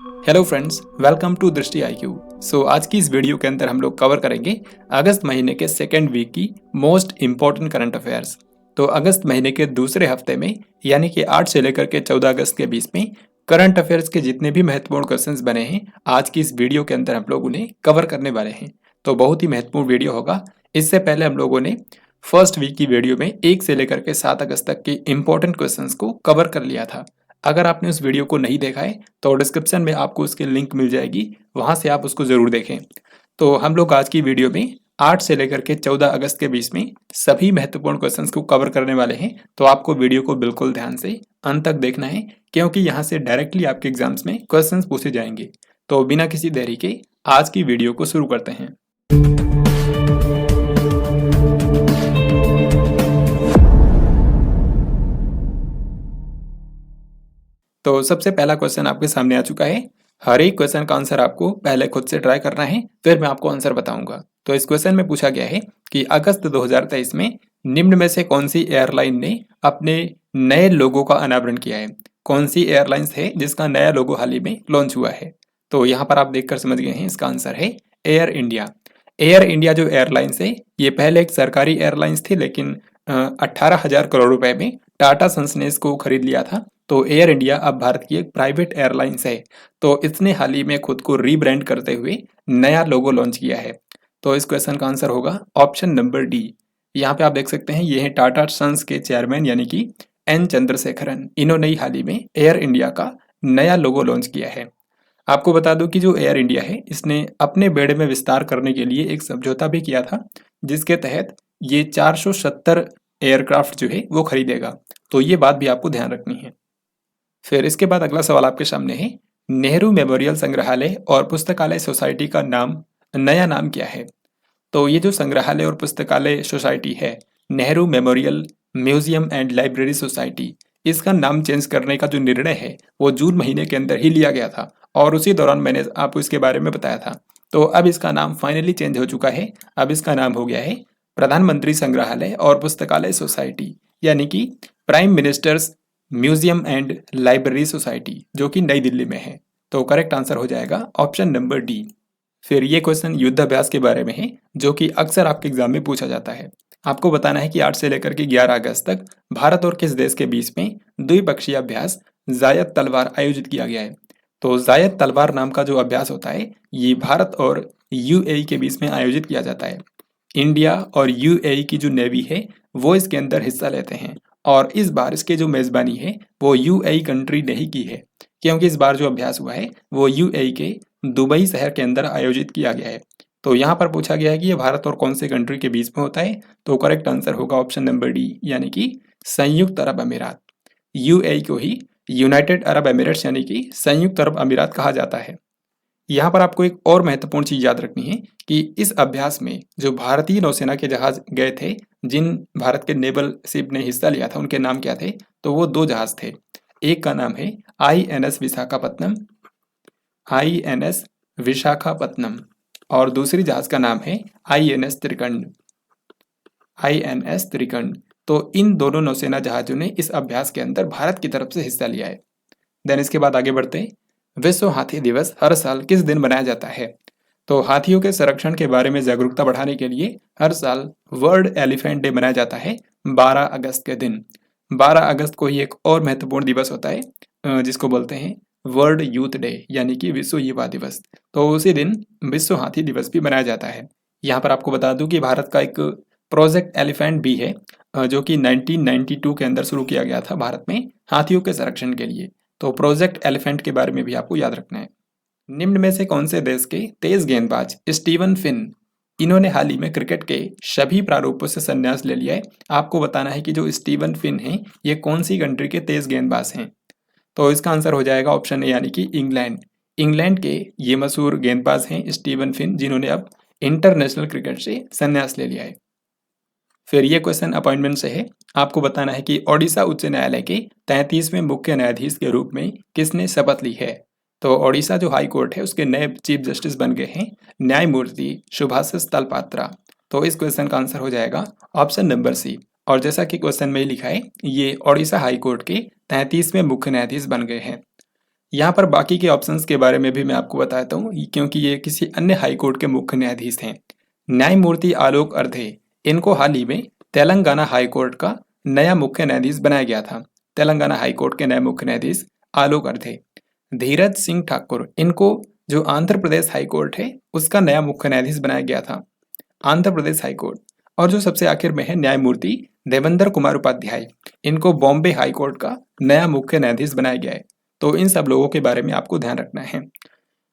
Hello friends, welcome to दृष्टि IQ। आज की इस वीडियो के अंदर हम लोग कवर करेंगे अगस्त महीने के सेकेंड वीक की मोस्ट इम्पॉर्टेंट करंट अफेयर्स। तो अगस्त महीने के दूसरे हफ्ते में यानी कि 8 से लेकर के 14 अगस्त के बीच में करंट अफेयर्स के जितने भी महत्वपूर्ण क्वेश्चंस बने हैं, आज की इस वीडियो के अंदर हम लोग उन्हें कवर करने वाले हैं। तो बहुत ही महत्वपूर्ण वीडियो होगा। इससे पहले हम लोगों ने फर्स्ट वीक की वीडियो में 1 से लेकर के 7 अगस्त तक के इम्पोर्टेंट क्वेश्चंस को कवर कर लिया था। अगर आपने उस वीडियो को नहीं देखा है तो डिस्क्रिप्शन में आपको उसकी लिंक मिल जाएगी, वहां से आप उसको ज़रूर देखें। तो हम लोग आज की वीडियो में 8 से लेकर के 14 अगस्त के बीच में सभी महत्वपूर्ण क्वेश्चंस को कवर करने वाले हैं। तो आपको वीडियो को बिल्कुल ध्यान से अंत तक देखना है, क्योंकि यहाँ से डायरेक्टली आपके एग्जाम्स में क्वेश्चंस पूछे जाएंगे। तो बिना किसी देरी के आज की वीडियो को शुरू करते हैं। तो सबसे पहला क्वेश्चन आपके सामने आ चुका है। हर एक क्वेश्चन का आंसर आपको पहले खुद से ट्राई करना है, फिर मैं आपको आंसर बताऊंगा। तो इस क्वेश्चन में पूछा गया है कि अगस्त 2023 में निम्न में से कौन सी एयरलाइन ने अपने नए लोगो का अनावरण किया है। कौन सी एयरलाइंस है जिसका नया लोगो हाल ही में लॉन्च हुआ है। तो यहाँ पर आप देखकर समझ गए हैं, इसका आंसर है एयर इंडिया। एयर इंडिया जो एयरलाइंस है, ये पहले एक सरकारी एयरलाइंस थी, लेकिन 18,000 करोड़ रुपए में टाटा सन्स ने इसको खरीद लिया था। तो एयर इंडिया अब भारत की एक प्राइवेट एयरलाइंस है। तो इसने हाल ही में खुद को रीब्रांड करते हुए नया लोगो लॉन्च किया है। तो इस क्वेश्चन का आंसर होगा ऑप्शन नंबर डी। यहाँ पे आप देख सकते हैं, ये है टाटा सन्स के चेयरमैन यानी कि एन चंद्रशेखरन। इन्होंने ही हाल ही में एयर इंडिया का नया लोगो लॉन्च किया है। आपको बता दूं कि जो एयर इंडिया है, इसने अपने बेड़े में विस्तार करने के लिए एक समझौता भी किया था, जिसके तहत ये 470 एयरक्राफ्ट जो है वो खरीदेगा। तो ये बात भी आपको ध्यान रखनी है। फिर इसके बाद अगला सवाल आपके सामने है, नेहरू मेमोरियल संग्रहालय और पुस्तकालय सोसाइटी का नया नाम क्या है। तो ये जो संग्रहालय और पुस्तकालय सोसाइटी है, Nehru memorial museum and library society, इसका नाम चेंज करने का जो निर्णय है वो जून महीने के अंदर ही लिया गया था, और उसी दौरान मैंने आपको इसके बारे में बताया था। तो अब इसका नाम फाइनली चेंज हो चुका है। अब इसका नाम हो गया है प्रधानमंत्री संग्रहालय और पुस्तकालय सोसाइटी, यानी कि prime ministers museum and library society, जो कि नई दिल्ली में है। तो करेक्ट आंसर हो जाएगा ऑप्शन नंबर डी। फिर ये क्वेश्चन युद्धाभ्यास के बारे में है, जो कि अक्सर आपके एग्जाम में पूछा जाता है। आपको बताना है कि 8 से लेकर के 11 अगस्त तक भारत और किस देश के बीच में द्विपक्षीय अभ्यास जायद तलवार आयोजित किया गया है। तो जायद तलवार नाम का जो अभ्यास होता है, ये भारत और UAE के बीच में आयोजित किया जाता है। इंडिया और UAE की जो नेवी है वो इसके अंदर हिस्सा लेते हैं, और इस बार इसके जो मेजबानी है वो UAE कंट्री ने ही की है, क्योंकि इस बार जो अभ्यास हुआ है वो UAE के दुबई शहर के अंदर आयोजित किया गया है। तो यहाँ पर पूछा गया है कि ये भारत और कौन से कंट्री के बीच में होता है। तो करेक्ट आंसर होगा ऑप्शन नंबर डी, यानी कि संयुक्त अरब अमीरात। UAE को ही यूनाइटेड अरब एमिरेट्स यानी कि संयुक्त अरब अमीरात कहा जाता है। यहाँ पर आपको एक और महत्वपूर्ण चीज याद रखनी है कि इस अभ्यास में जो भारतीय नौसेना के जहाज गए थे, जिन भारत के नेवल शिप ने हिस्सा लिया था, उनके नाम क्या थे। तो वो 2 जहाज थे। एक का नाम है INS विशाखापत्तनम, INS विशाखापत्तनम, और दूसरी जहाज का नाम है INS त्रिकंड, INS त्रिकंड। तो इन दोनों नौसेना जहाजों ने इस अभ्यास के अंदर भारत की तरफ से हिस्सा लिया है। देन इसके बाद आगे बढ़ते हैं, विश्व हाथी दिवस हर साल किस दिन मनाया जाता है। तो हाथियों के संरक्षण के बारे में जागरूकता बढ़ाने के लिए हर साल वर्ल्ड एलिफेंट डे मनाया जाता है 12 अगस्त के दिन। 12 अगस्त को ही एक और महत्वपूर्ण दिवस होता है, जिसको बोलते हैं वर्ल्ड यूथ डे, यानी कि विश्व युवा दिवस। तो उसी दिन विश्व हाथी दिवस भी मनाया जाता है। यहाँ पर आपको बता दूं कि भारत का एक प्रोजेक्ट एलिफेंट भी है, जो कि 1992 के अंदर शुरू किया गया था भारत में हाथियों के संरक्षण के लिए। तो प्रोजेक्ट एलिफेंट के बारे में भी आपको याद रखना है। निम्न में से कौन से देश के तेज गेंदबाज स्टीवन फिन, इन्होंने हाल ही में क्रिकेट के सभी प्रारूपों से संन्यास ले लिया है। आपको बताना है कि जो स्टीवन फिन हैं, ये कौन सी कंट्री के तेज गेंदबाज हैं। तो इसका आंसर हो जाएगा ऑप्शन ए, यानी कि इंग्लैंड। इंग्लैंड के ये मशहूर गेंदबाज हैं स्टीवन फिन, जिन्होंने अब इंटरनेशनल क्रिकेट से संन्यास ले लिया है। फिर ये क्वेश्चन अपॉइंटमेंट से है। आपको बताना है कि ओडिशा उच्च न्यायालय के 33वें मुख्य न्यायाधीश के रूप में किसने शपथ ली है। तो ओडिशा जो हाई कोर्ट है, उसके नए चीफ जस्टिस बन गए हैं न्यायमूर्ति सुभाषिस तलपात्रा। तो इस क्वेश्चन का आंसर हो जाएगा ऑप्शन नंबर सी। और जैसा कि क्वेश्चन में ही लिखा है, ये ओडिशा हाई कोर्ट के 33वें मुख्य न्यायाधीश बन गए हैं। यहाँ पर बाकी के ऑप्शंस के बारे में भी मैं आपको बताता हूँ, क्योंकि ये किसी अन्य हाई कोर्ट के मुख्य न्यायाधीश हैं। न्यायमूर्ति आलोक अर्थे, इनको हाल ही में तेलंगाना हाई कोर्ट का नया मुख्य न्यायाधीश बनाया गया था। तेलंगाना हाई कोर्ट के नए मुख्य न्यायाधीश आलोक अर्थे। धीरज सिंह ठाकुर, इनको जो आंध्र प्रदेश हाई कोर्ट है उसका नया मुख्य न्यायाधीश बनाया गया था, आंध्र प्रदेश हाई कोर्ट। और जो सबसे आखिर में है न्यायमूर्ति देवेंद्र कुमार उपाध्याय, इनको बॉम्बे हाई कोर्ट का नया मुख्य न्यायाधीश बनाया गया है। तो इन सब लोगों के बारे में आपको ध्यान रखना है।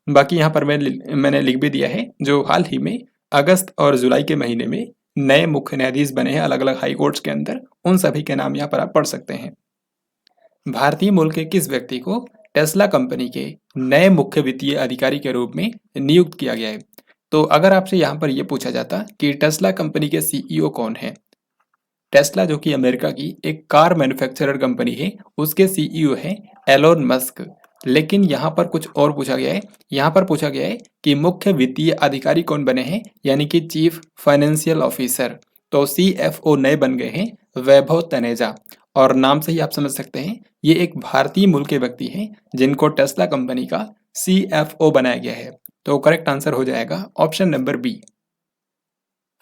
बाकी यहाँ पर मैंने लिख भी दिया है जो हाल ही में अगस्त और जुलाई के महीने में नए मुख्य न्यायाधीश बने हैं अलग अलग हाई कोर्ट्स के अंदर, उन सभी के नाम यहाँ पर आप पढ़ सकते हैं। भारतीय मूल के किस व्यक्ति को टेस्ला कंपनी के नए मुख्य वित्तीय अधिकारी के रूप में नियुक्त किया गया है? तो अगर आपसे यहाँ पर यह पूछा जाता कि टेस्ला कंपनी के सीईओ कौन है, टेस्ला जो कि अमेरिका की एक कार मैन्युफैक्चरर कंपनी है, उसके सीईओ है एलोन मस्क। लेकिन यहाँ पर कुछ और पूछा गया है, यहाँ पर पूछा गया है कि मुख्य वित्तीय अधिकारी कौन बने हैं, यानी कि चीफ फाइनेंशियल ऑफिसर। तो सीएफओ नए बन गए हैं वैभव तनेजा, और नाम से ही आप समझ सकते हैं ये एक भारतीय मूल के व्यक्ति हैं जिनको टेस्ला कंपनी का सीएफओ बनाया गया है। तो करेक्ट आंसर हो जाएगा ऑप्शन नंबर बी।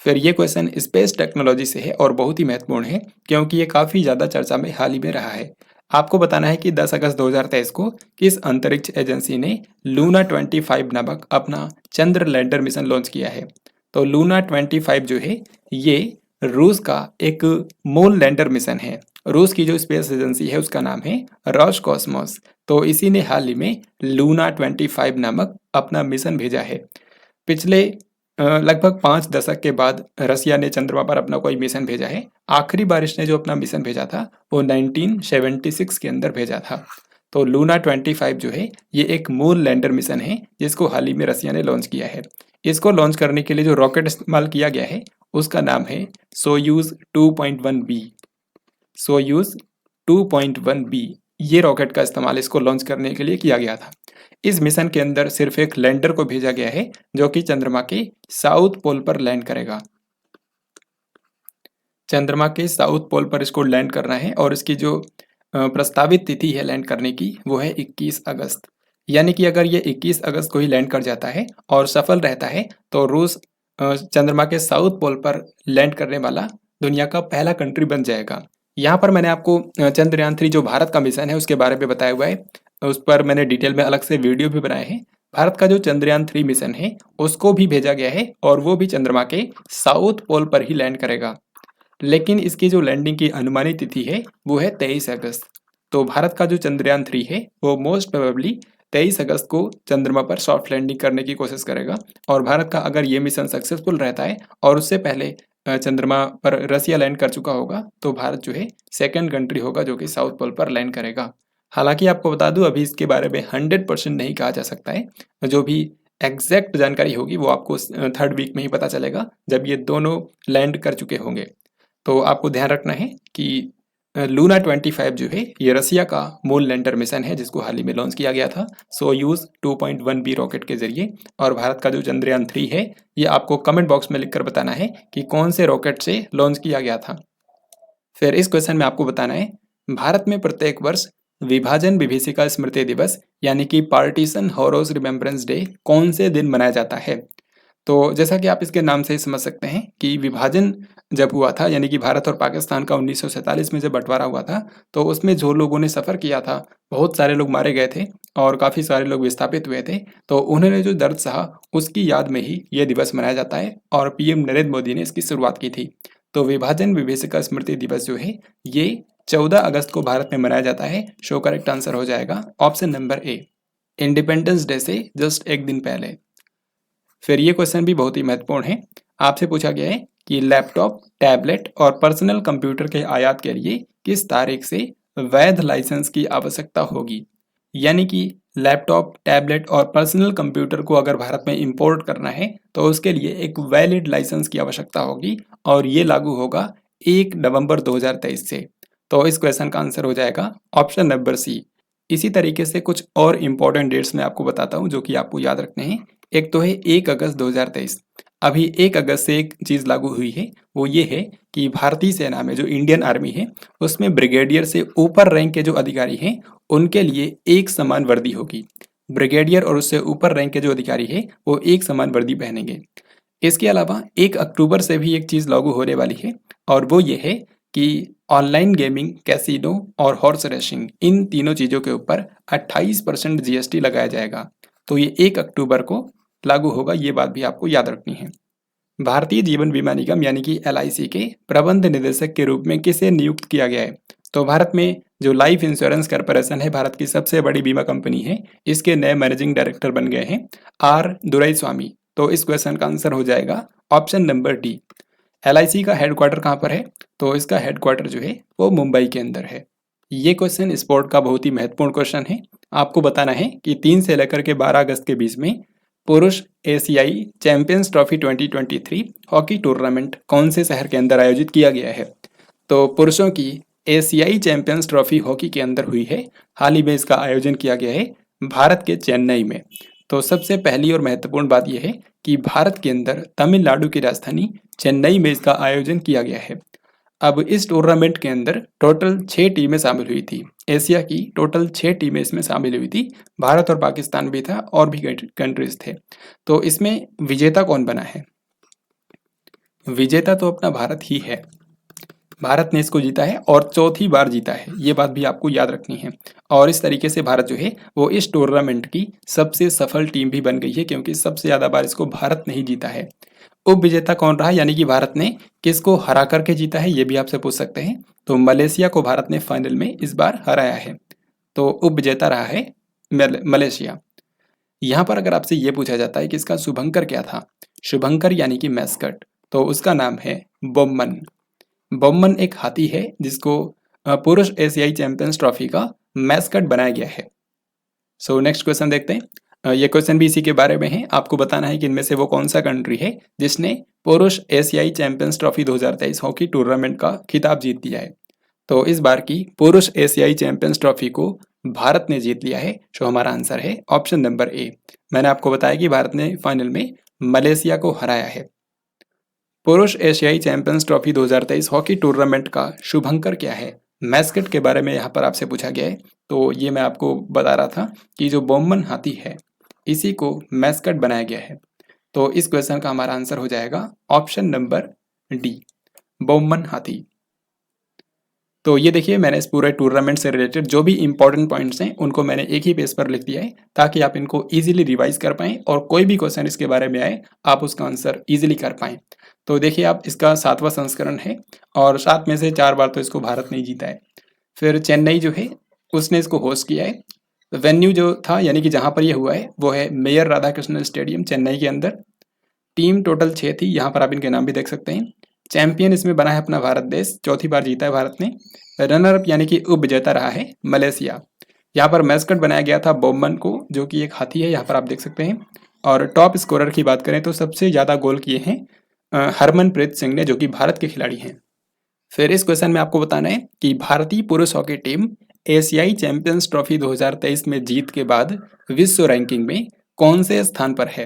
फिर ये क्वेश्चन स्पेस टेक्नोलॉजी से है और बहुत ही महत्वपूर्ण है क्योंकि ये काफ़ी ज़्यादा चर्चा में हाल ही में रहा है। आपको बताना है कि 10 अगस्त 2023 को किस अंतरिक्ष एजेंसी ने लूना 25 नामक अपना चंद्र लैंडर मिशन लॉन्च किया है। तो लूना 25 जो है ये रूस का एक मून लैंडर मिशन है। रूस की जो स्पेस एजेंसी है उसका नाम है रॉसकॉस्मोस। तो इसी ने हाल ही में लूना 25 नामक अपना मिशन भेजा है। पिछले लगभग 5 दशक के बाद रसिया ने चंद्रमा पर अपना कोई मिशन भेजा है। आखिरी बार इसने जो अपना मिशन भेजा था वो 1976 के अंदर भेजा था। तो लूना 25 जो है ये एक मून लैंडर मिशन है जिसको हाल ही में रसिया ने लॉन्च किया है। इसको लॉन्च करने के लिए जो रॉकेट इस्तेमाल किया गया है उसका नाम है सोयूज 2.1B। सोयूज 2.1B ये रॉकेट का इस्तेमाल इसको लॉन्च करने के लिए किया गया था। इस मिशन के अंदर सिर्फ एक लैंडर को भेजा गया है जो कि चंद्रमा के साउथ पोल पर लैंड करेगा। चंद्रमा के साउथ पोल पर इसको लैंड करना है और इसकी जो प्रस्तावित तिथि है लैंड करने की वो है 21 अगस्त। यानी कि अगर ये 21 अगस्त को ही लैंड कर जाता है और सफल रहता है तो रूस चंद्रमा के साउथ पोल पर लैंड करने वाला दुनिया का पहला कंट्री बन जाएगा। यहाँ पर मैंने आपको चंद्रयान 3 जो भारत का मिशन है उसके बारे में बताया हुआ है, उस पर मैंने डिटेल में अलग से वीडियो भी बनाए हैं। भारत का जो चंद्रयान 3 मिशन है उसको भी भेजा गया है और वो भी चंद्रमा के साउथ पोल पर ही लैंड करेगा। लेकिन इसकी जो लैंडिंग की अनुमानित तिथि है वो है 23 अगस्त। तो भारत का जो चंद्रयान 3 है वो मोस्ट प्रोबेबली 23 अगस्त को चंद्रमा पर सॉफ्ट लैंडिंग करने की कोशिश करेगा। और भारत का अगर ये मिशन सक्सेसफुल रहता है और उससे पहले चंद्रमा पर रसिया लैंड कर चुका होगा तो भारत जो है सेकंड कंट्री होगा जो कि साउथ पोल पर लैंड करेगा। हालांकि आपको बता दूं अभी इसके बारे में 100% नहीं कहा जा सकता है। जो भी एग्जैक्ट जानकारी होगी वो आपको 3rd वीक में ही पता चलेगा जब ये दोनों लैंड कर चुके होंगे। तो आपको ध्यान रखना है कि लूना 25 जो है ये रसिया का मून लैंडर मिशन है जिसको हाल ही में लॉन्च किया गया था सोयूज 2.1B रॉकेट के जरिए। और भारत का जो चंद्रयान 3 है ये आपको कमेंट बॉक्स में लिखकर बताना है कि कौन से रॉकेट से लॉन्च किया गया था। फिर इस क्वेश्चन में आपको बताना है भारत में प्रत्येक वर्ष विभाजन विभीषिका स्मृति दिवस यानी कि पार्टीशन हॉरोज रिमेम्बरेंस डे कौन से दिन मनाया जाता है। तो जैसा कि आप इसके नाम से ही समझ सकते हैं कि विभाजन जब हुआ था यानी कि भारत और पाकिस्तान का 1947 में जब बंटवारा हुआ था तो उसमें जो लोगों ने सफ़र किया था बहुत सारे लोग मारे गए थे और काफ़ी सारे लोग विस्थापित हुए थे। तो उन्होंने जो दर्द सहा उसकी याद में ही ये दिवस मनाया जाता है और पीएम नरेंद्र मोदी ने इसकी शुरुआत की थी। तो विभाजन विभीषिका स्मृति दिवस जो है ये 14 अगस्त को भारत में मनाया जाता है। शो करेक्ट आंसर हो जाएगा option number A, independence day से जस्ट एक दिन पहले। फिर ये क्वेश्चन भी बहुत ही महत्वपूर्ण है। आपसे पूछा गया है कि लैपटॉप, टैबलेट और पर्सनल कंप्यूटर के आयात के लिए किस तारीख से वैध लाइसेंस की आवश्यकता होगी। यानी कि लैपटॉप, टैबलेट और पर्सनल कंप्यूटर को अगर भारत में इंपोर्ट करना है तो उसके लिए एक वैलिड लाइसेंस की आवश्यकता होगी और ये लागू होगा 1 नवंबर 2023 से। तो इस क्वेश्चन का आंसर हो जाएगा ऑप्शन नंबर सी। इसी तरीके से कुछ और इम्पोर्टेंट डेट्स मैं आपको बताता हूँ जो कि आपको याद रखने हैं। एक तो है 1 अगस्त 2023। अभी 1 अगस्त से एक चीज़ लागू हुई है, वो ये है कि भारतीय सेना में जो इंडियन आर्मी है, उसमें ब्रिगेडियर से ऊपर रैंक के जो अधिकारी हैं, उनके लिए एक समान वर्दी होगी। ब्रिगेडियर और उससे ऊपर रैंक के जो अधिकारी हैं, वो एक समान वर्दी पहनेंगे। इसके अलावा 1 अक्टूबर से भी एक चीज़ लागू होने वाली है और वो ये है कि ऑनलाइन गेमिंग, कैसीनो और हॉर्स रेसिंग, इन तीनों चीज़ों के ऊपर 28% जीएसटी लगाया जाएगा। तो ये 1 अक्टूबर को लागू होगा, ये बात भी आपको याद रखनी है। भारतीय जीवन बीमा निगम यानी कि एलआईसी के प्रबंध निदेशक के रूप में किसे नियुक्त किया गया है? तो भारत में जो लाइफ इंश्योरेंस कॉर्पोरेशन है, भारत की सबसे बड़ी बीमा कंपनी है, इसके नए मैनेजिंग डायरेक्टर बन गए हैं आर दुराईस्वामी। तो इस क्वेश्चन का आंसर हो जाएगा ऑप्शन नंबर डी। एलआईसी का हेडक्वार्टर कहाँ पर है? तो इसका हेडक्वार्टर जो है वो मुंबई के अंदर है। ये क्वेश्चन स्पोर्ट का बहुत ही महत्वपूर्ण क्वेश्चन है। आपको बताना है कि 3 से लेकर के 12 अगस्त के बीच में पुरुष एशियाई चैंपियंस ट्रॉफी 2023 हॉकी टूर्नामेंट कौन से शहर के अंदर आयोजित किया गया है? तो पुरुषों की एशियाई चैंपियंस ट्रॉफी हॉकी के अंदर हुई है। हाल ही में इसका आयोजन किया गया है भारत के चेन्नई में। तो सबसे पहली और महत्वपूर्ण बात यह है कि भारत के अंदर तमिलनाडु की राजधानी चेन्नई में इसका आयोजन किया गया है। अब इस टूर्नामेंट के अंदर टोटल 6 टीमें शामिल हुई थी। एशिया की टोटल 6 टीमें इसमें शामिल हुई थी। भारत और पाकिस्तान भी था और भी कंट्रीज थे। तो इसमें विजेता कौन बना है? विजेता तो अपना भारत ही है। भारत ने इसको जीता है और चौथी बार जीता है, ये बात भी आपको याद रखनी है। और इस तरीके से भारत जो है वो इस टूर्नामेंट की सबसे सफल टीम भी बन गई है, क्योंकि सबसे ज़्यादा बार इसको भारत ने ही जीता है। उप विजेता कौन रहा, यानी कि भारत ने किसको हरा करके जीता है, ये भी आपसे पूछ सकते हैं। तो मलेशिया को भारत ने फाइनल में इस बार हराया है। तो उप विजेता रहा है मलेशिया। यहाँ पर अगर आपसे ये पूछा जाता है कि इसका शुभंकर क्या था, शुभंकर यानी कि मैस्कट, तो उसका नाम है बोम्मन। बोम्मन एक हाथी है जिसको पुरुष एशियाई चैंपियंस ट्रॉफी का मैस्कट बनाया गया है। सो नेक्स्ट क्वेश्चन देखते हैं। ये क्वेश्चन भी इसी के बारे में है। आपको बताना है कि इनमें से वो कौन सा कंट्री है जिसने पुरुष एशियाई चैंपियंस ट्रॉफी 2023 हॉकी टूर्नामेंट का खिताब जीत लिया है। तो इस बार की पुरुष एशियाई चैंपियंस ट्रॉफी को भारत ने जीत लिया है। तो हमारा आंसर है ऑप्शन नंबर ए। मैंने आपको बताया कि भारत ने फाइनल में मलेशिया को हराया है। पुरुष एशियाई चैंपियंस ट्रॉफी 2023 हॉकी टूर्नामेंट का शुभंकर क्या है, मैस्कट के बारे में यहाँ पर आपसे पूछा गया है। तो ये मैं आपको बता रहा था कि जो बोम्मन हाथी है इसी को मैस्कट बनाया गया है। तो इस क्वेश्चन का हमारा आंसर हो जाएगा ऑप्शन नंबर डी, बोम्मन हाथी। तो ये देखिए, मैंने इस पूरे टूर्नामेंट से रिलेटेड जो भी इंपॉर्टेंट पॉइंट्स हैं उनको मैंने एक ही पेज पर लिख दिया है, ताकि आप इनको इजीली रिवाइज कर पाएं और कोई भी क्वेश्चन इसके बारे में आए आप उसका आंसर इजीली कर पाएं। तो देखिए, आप इसका 7वां संस्करण है और 7 में से 4 बार तो इसको भारत ने जीता है। फिर चेन्नई जो है उसने इसको होस्ट किया है। वेन्यू जो था यानी कि जहाँ पर ये हुआ है वो है मेयर राधाकृष्णन स्टेडियम चेन्नई के अंदर। टीम टोटल 6 थी, यहाँ पर आप इनके नाम भी देख सकते हैं। चैंपियन इसमें बना है अपना भारत देश, चौथी बार जीता है भारत ने। रनर अप यानी कि उप विजेता रहा है मलेशिया। यहाँ पर मैस्कट बनाया गया था बोम्मन को, जो कि एक हाथी है, यहाँ पर आप देख सकते हैं। और टॉप स्कोरर की बात करें तो सबसे ज़्यादा गोल किए हैं हरमनप्रीत सिंह ने, जो कि भारत के खिलाड़ी हैं। फिर इस क्वेश्चन में आपको बताना है कि भारतीय पुरुष हॉकी टीम एशियाई चैंपियंस ट्रॉफी 2023 में जीत के बाद विश्व रैंकिंग में कौन से स्थान पर है?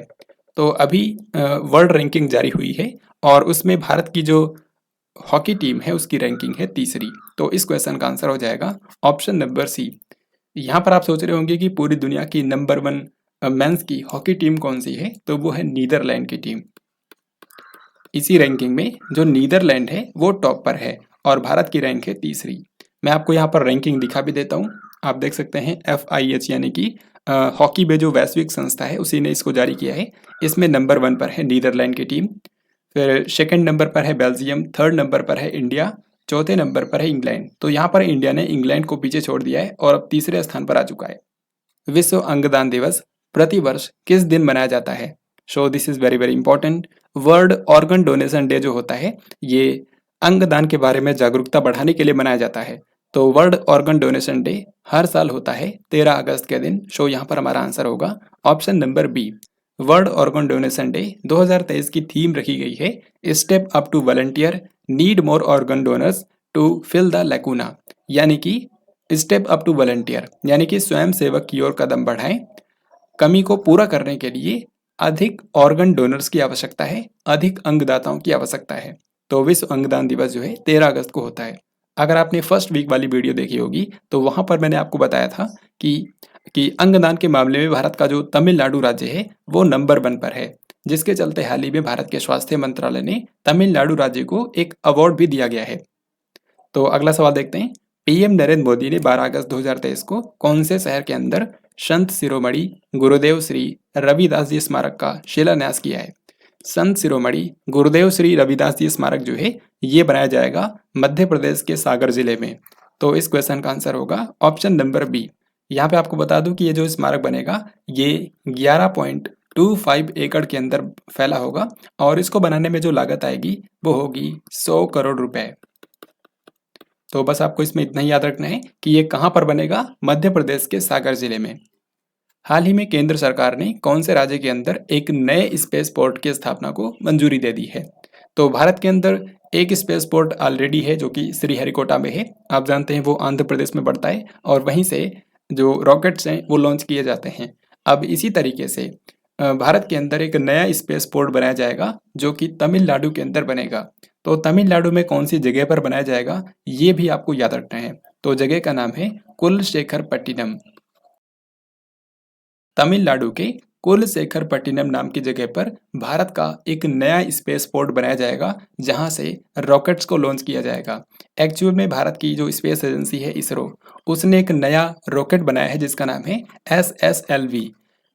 तो अभी वर्ल्ड रैंकिंग जारी हुई है और उसमें भारत की जो हॉकी टीम है उसकी रैंकिंग है 3री। तो इस क्वेश्चन का आंसर हो जाएगा ऑप्शन नंबर सी। यहाँ पर आप सोच रहे होंगे कि पूरी दुनिया की नंबर 1 मेंस की हॉकी टीम कौन सी है, तो वो है नीदरलैंड की टीम। इसी रैंकिंग में जो नीदरलैंड है वो टॉप पर है और भारत की रैंक है 3री। मैं आपको यहाँ पर रैंकिंग दिखा भी देता हूँ, आप देख सकते हैं। FIH यानी कि हॉकी में जो वैश्विक संस्था है उसी ने इसको जारी किया है। इसमें नंबर 1 पर है नीदरलैंड की टीम, फिर सेकंड नंबर पर है बेल्जियम, थर्ड नंबर पर है इंडिया, चौथे नंबर पर है इंग्लैंड। तो यहाँ पर इंडिया ने इंग्लैंड को पीछे छोड़ दिया है और अब तीसरे स्थान पर आ चुका है। विश्व अंगदान दिवस प्रतिवर्ष किस दिन मनाया जाता है? So this is very very important. World Organ donation day जो होता है ये अंगदान के बारे में जागरूकता बढ़ाने के लिए मनाया जाता है। तो वर्ल्ड ऑर्गन डोनेशन डे हर साल होता है 13 अगस्त के दिन। सो यहाँ पर हमारा आंसर होगा option number B. World Organ donation Day 2023 की थीम रखी गई है step up to volunteer need more organ donors to fill the lacuna, यानी कि स्टेप अप टू वॉलंटियर यानी कि स्वयं सेवक की ओर कदम बढ़ाएं, कमी को पूरा करने के लिए अधिक ऑर्गन डोनर्स की आवश्यकता है, अधिक अंगदाताओं की आवश्यकता है। तो विश्व अंगदान दिवस जो है 13 अगस्त को होता है। अगर आपने फर्स्ट वीक वाली वीडियो देखी होगी तो वहां पर मैंने आपको बताया था कि अंगदान के मामले में भारत का जो तमिलनाडु राज्य है वो नंबर 1 पर है, जिसके चलते हाल ही में भारत के स्वास्थ्य मंत्रालय ने तमिलनाडु राज्य को एक अवार्ड भी दिया गया है। तो अगला सवाल देखते हैं। पीएम नरेंद्र मोदी ने 12 अगस्त 2023 को कौन से शहर के अंदर संत शिरोमणि गुरुदेव श्री रविदास जी स्मारक का शिलान्यास किया है? संत शिरोमणि गुरुदेव श्री रविदास जी स्मारक जो है ये बनाया जाएगा मध्य प्रदेश के सागर जिले में। तो इस क्वेश्चन का आंसर होगा ऑप्शन नंबर बी। यहाँ पे आपको बता दूं कि ये जो स्मारक बनेगा ये 11.25 एकड़ के अंदर फैला होगा और इसको बनाने में जो लागत आएगी वो होगी 100 करोड़ रुपए। तो बस आपको इसमें इतना ही याद रखना है कि ये कहाँ पर बनेगा, मध्य प्रदेश के सागर जिले में। हाल ही में केंद्र सरकार ने कौन से राज्य के अंदर एक नए स्पेस पोर्ट की स्थापना को मंजूरी दे दी है? तो भारत के अंदर एक स्पेस पोर्ट ऑलरेडी है जो कि श्रीहरिकोटा में है। आप जानते हैं वो आंध्र प्रदेश में पड़ता है और वहीं से जो रॉकेट्स हैं वो लॉन्च किए जाते हैं। अब इसी तरीके से भारत के अंदर एक नया स्पेस पोर्ट बनाया जाएगा जो कि तमिलनाडु के अंदर बनेगा। तो तमिलनाडु में कौन सी जगह पर बनाया जाएगा ये भी आपको याद रखना है। तो जगह का नाम है कुलशेखरपट्टिनम। तमिलनाडु के कुलशेखरपट्टिनम नाम की जगह पर भारत का एक नया स्पेस पोर्ट बनाया जाएगा जहां से रॉकेट्स को लॉन्च किया जाएगा। एक्चुअल में भारत की जो स्पेस एजेंसी है इसरो, उसने एक नया रॉकेट बनाया है जिसका नाम है SSLV,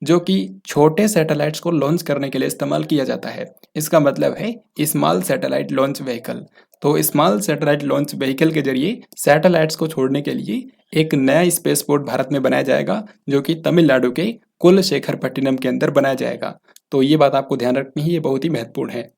जो कि छोटे सैटेलाइट्स को लॉन्च करने के लिए इस्तेमाल किया जाता है। इसका मतलब है स्मॉल सैटेलाइट लॉन्च व्हीकल। तो स्मॉल सैटेलाइट लॉन्च व्हीकल के जरिए सैटेलाइट्स को छोड़ने के लिए एक नया स्पेस पोर्ट भारत में बनाया जाएगा जो कि तमिलनाडु के कुलशेखरपट्टिनम के अंदर बनाया जाएगा। तो ये बात आपको ध्यान रखनी है, ये बहुत ही महत्वपूर्ण है।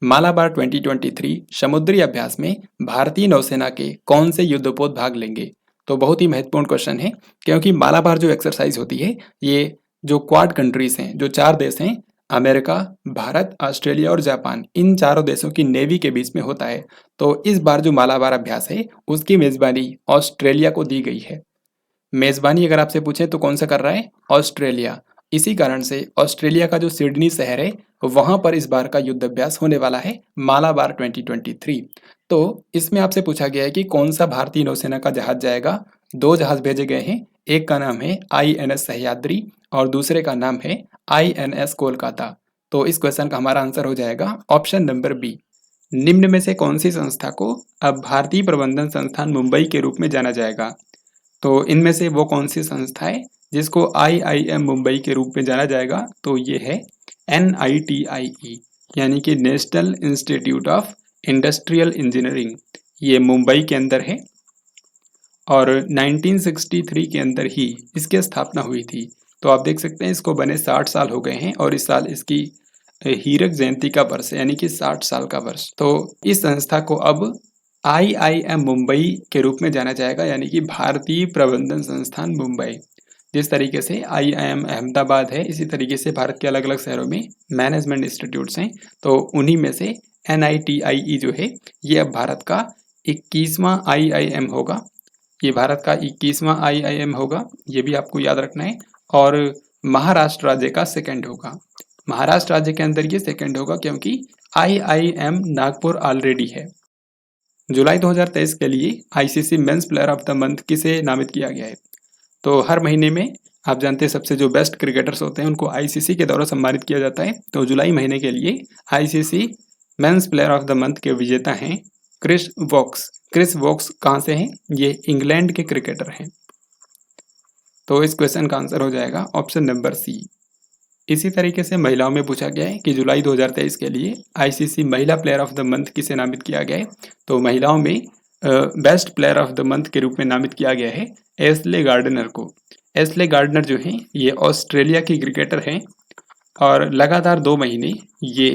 मालाबार 2023 समुद्री अभ्यास में भारतीय नौसेना के कौन से युद्धपोत भाग लेंगे? तो बहुत ही महत्वपूर्ण क्वेश्चन है क्योंकि मालाबार जो एक्सरसाइज होती है ये जो क्वाड कंट्रीज हैं, जो 4 देश हैं, अमेरिका, भारत, ऑस्ट्रेलिया और जापान, इन चारों देशों की नेवी के बीच में होता है। तो इस बार जो मालाबार अभ्यास है उसकी मेजबानी ऑस्ट्रेलिया को दी गई है। मेजबानी अगर आपसे पूछे तो कौन सा कर रहा है? ऑस्ट्रेलिया। इसी कारण से ऑस्ट्रेलिया का जो सिडनी शहर है वहां पर इस बार का युद्ध अभ्यास होने वाला है, मालाबार 2023। तो इसमें आपसे पूछा गया है कि कौन सा भारतीय नौसेना का जहाज जाएगा। 2 जहाज भेजे गए हैं, एक का नाम है INS सह्याद्री और दूसरे का नाम है INS कोलकाता। तो इस क्वेश्चन का हमारा आंसर हो जाएगा ऑप्शन नंबर बी। निम्न में से कौन सी संस्था को अब भारतीय प्रबंधन संस्थान मुंबई के रूप में जाना जाएगा? तो इनमें से वो कौन सी संस्था है जिसको IIM मुंबई के रूप में जाना जाएगा? तो ये है NITIE, यानी कि national institute of industrial engineering. ये मुंबई के अंदर है और 1963 के अंदर ही इसकी स्थापना हुई थी। तो आप देख सकते हैं इसको बने 60 साल हो गए हैं और इस साल इसकी हीरक जयंती का वर्ष है, यानी कि 60 साल का वर्ष। तो इस संस्था को अब IIM मुंबई के रूप में जाना जाएगा, यानी कि भारतीय प्रबंधन संस्थान मुंबई। जिस तरीके से IIM अहमदाबाद है, इसी तरीके से भारत के अलग अलग शहरों में मैनेजमेंट इंस्टीट्यूट्स हैं। तो उन्हीं में से NITIE जो है ये अब भारत का 21वां IIM होगा। ये भारत का 21वां IIM होगा, ये भी आपको याद रखना है। और महाराष्ट्र राज्य का सेकंड होगा। महाराष्ट्र राज्य के अंदर ये सेकंड होगा क्योंकि IIM नागपुर ऑलरेडी है। जुलाई 2023 के लिए ICC men's player of the month किसे नामित किया गया है? तो हर महीने में आप जानते हैं सबसे जो बेस्ट क्रिकेटर्स होते हैं उनको ICC के द्वारा सम्मानित किया जाता है। तो जुलाई महीने के लिए ICC men's player of the month के विजेता हैं क्रिस वोक्स। क्रिस वोक्स कहाँ से हैं? ये इंग्लैंड के क्रिकेटर हैं। तो इस क्वेश्चन का आंसर हो जाएगा ऑप्शन नंबर सी। इसी तरीके से महिलाओं में पूछा गया है कि जुलाई 2023 के लिए ICC महिला प्लेयर ऑफ द मंथ किसे नामित किया गया है? तो महिलाओं में best player of the month के रूप में नामित किया गया है एस्ले गार्डनर को। एस्ले गार्डनर जो हैं ये ऑस्ट्रेलिया की क्रिकेटर हैं और लगातार 2 महीने ये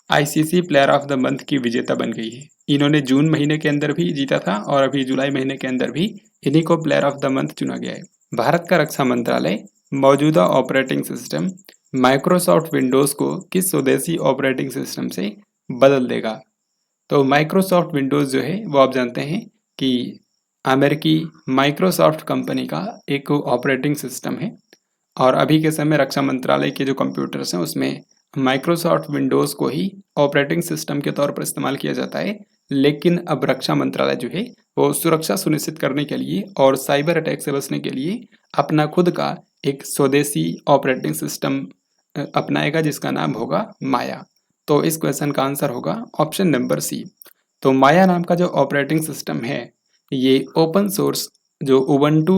ICC player of the month की विजेता बन गई है। इन्होंने जून महीने के अंदर भी जीता था और अभी जुलाई महीने के अंदर भी इन्हीं को प्लेयर ऑफ द मंथ चुना गया है। भारत का रक्षा मंत्रालय मौजूदा ऑपरेटिंग सिस्टम माइक्रोसॉफ्ट विंडोज को किस स्वदेशी ऑपरेटिंग सिस्टम से बदल देगा? तो माइक्रोसॉफ्ट विंडोज जो है वो आप जानते हैं कि अमेरिकी माइक्रोसॉफ्ट कंपनी का एक ऑपरेटिंग सिस्टम है और अभी के समय रक्षा मंत्रालय के जो कंप्यूटर्स हैं उसमें माइक्रोसॉफ्ट विंडोज़ को ही ऑपरेटिंग सिस्टम के तौर पर इस्तेमाल किया जाता है। लेकिन अब रक्षा मंत्रालय जो है वो सुरक्षा सुनिश्चित करने के लिए और साइबर अटैक से बचने के लिए अपना खुद का एक स्वदेशी ऑपरेटिंग सिस्टम अपनाएगा जिसका नाम होगा माया। तो इस क्वेश्चन का आंसर होगा ऑप्शन नंबर सी। तो माया नाम का जो ऑपरेटिंग सिस्टम है ये ओपन सोर्स जो उबंटू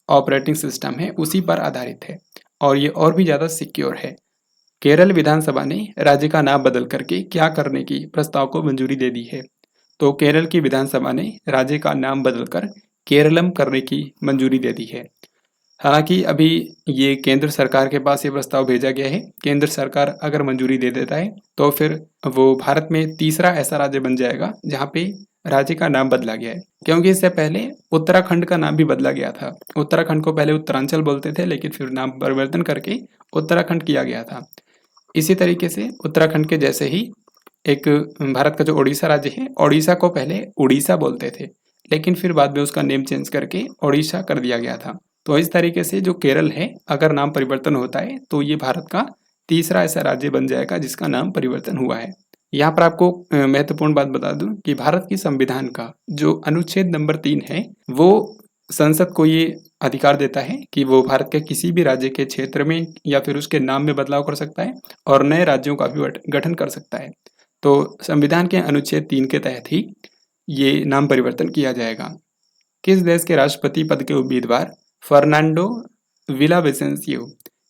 ऑपरेटिंग सिस्टम है उसी पर आधारित है और ये और भी ज़्यादा सिक्योर है। केरल विधानसभा ने राज्य का नाम बदल करके क्या करने की प्रस्ताव को मंजूरी दे दी है। तो केरल की विधानसभा ने राज्य का नाम बदलकर केरलम करने की मंजूरी दे दी है। हालांकि अभी ये केंद्र सरकार के पास ये प्रस्ताव भेजा गया है। केंद्र सरकार अगर मंजूरी दे देता है तो फिर वो भारत में तीसरा ऐसा राज्य बन जाएगा जहाँ पे राज्य का नाम बदला गया है, क्योंकि इससे पहले उत्तराखंड का नाम भी बदला गया था। उत्तराखंड को पहले उत्तरांचल बोलते थे लेकिन फिर नाम परिवर्तन करके उत्तराखंड किया गया था। इसी तरीके से उत्तराखंड के जैसे ही एक भारत का जो उड़ीसा राज्य है, उड़ीसा को पहले उड़ीसा बोलते थे लेकिन फिर बाद में उसका नेम चेंज करके उड़ीसा कर दिया गया था। तो इस तरीके से जो केरल है अगर नाम परिवर्तन होता है तो ये भारत का तीसरा ऐसा राज्य बन जाएगा जिसका नाम परिवर्तन हुआ है। यहाँ पर आपको महत्वपूर्ण बात बता दूं कि भारत की संविधान का जो अनुच्छेद नंबर 3 है वो संसद को ये अधिकार देता है कि वो भारत के किसी भी राज्य के क्षेत्र में या फिर उसके नाम में बदलाव कर सकता है और नए राज्यों का भी गठन कर सकता है। तो संविधान के अनुच्छेद 3 के तहत ही ये नाम परिवर्तन किया जाएगा। किस देश के राष्ट्रपति पद के उम्मीदवार फर्नांडो विलाविसेंसियो